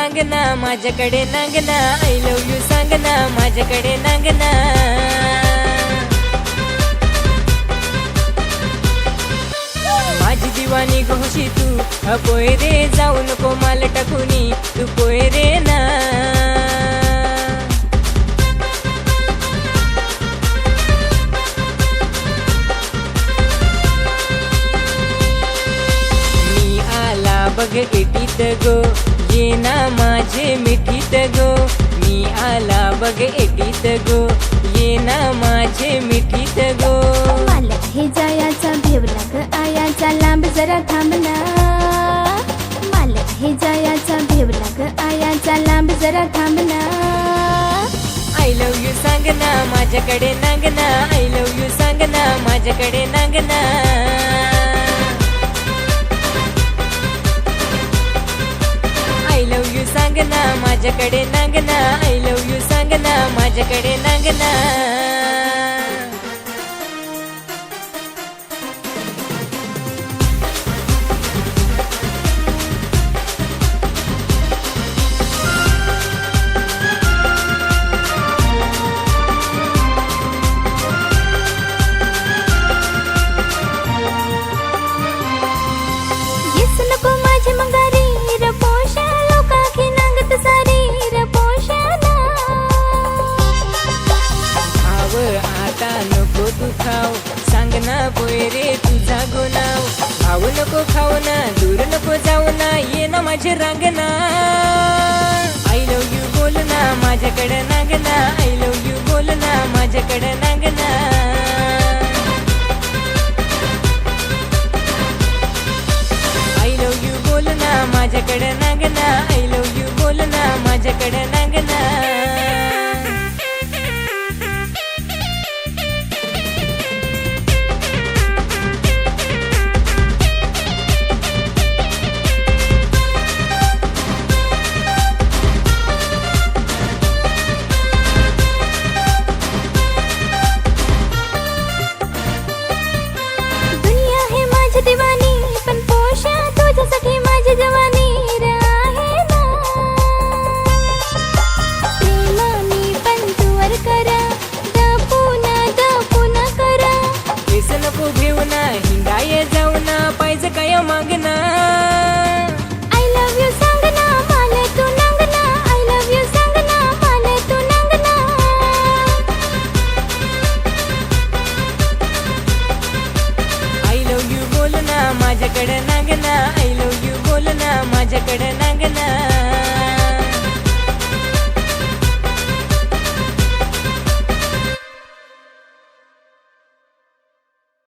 सांग ना माझ्याकडे नांग ना, आय लव्ह यू सांग ना माझ्याकडे नांग ना. माझी दिवाणी घोशी तू पोय रे, जाऊ नको माल टाकूनी तू पोय रे ना. मी आला बघ एटीत गो, ये ना माझे मिठीत गो. मी आला बघ एटीत गो, ये ना माझे मिठीत गो. मला हे जायाचा भेवला ग आयाचा, लांब जरा थांबना. मला हे जायाचा भेवला ग आयाचा, लांब जरा थांबना. आय लव्ह यू सांग ना माझ्याकडे नांग ना, आय लव्ह यू सांग ना माझ्याकडे नांग ना. आय लव्ह यू सांग ना माझ्याकडे नांग ना, आय लव्ह यू सांग ना माझ्याकडे नांग ना. येस नको माझी मंगारी र पोषा, लोकांची नांगत सारी र पोषाला. भाव आता नको तू खाव, सांग ना पोय रे तुझा गुनाव. भाव नको खाऊ ना, दूर नको जाऊ ना, ये ना माझे रांग ना. आय लव्ह यू बोल ना माझ्याकडे नांग ना, आय लव्ह यू बोल ना माझ्याकडे नांग ना. आय लव्ह यू बोल ना माझ्याकडे नांग ना, आय लव्ह यू बोल ना माझ्याकडे नांग ना. दुनिया है माझी दिवानी, पण पोषा तुझ्यासाठी माझी जवानी र आहे ना. प्रेमाने पण तुवर करा, दपून करा. केस नको घेऊ ना, हिंडाये जाऊ ना, पाहिजे काय मागना. आय लव्ह यू सांग ना मला तू नांग ना, आय लव्ह यू सांग ना मला तू नांग ना. आय लव्ह यू बोल ना माझ्याकडे नांग ना, आय लव्ह यू बोल ना माझ्याकडे नांग ना.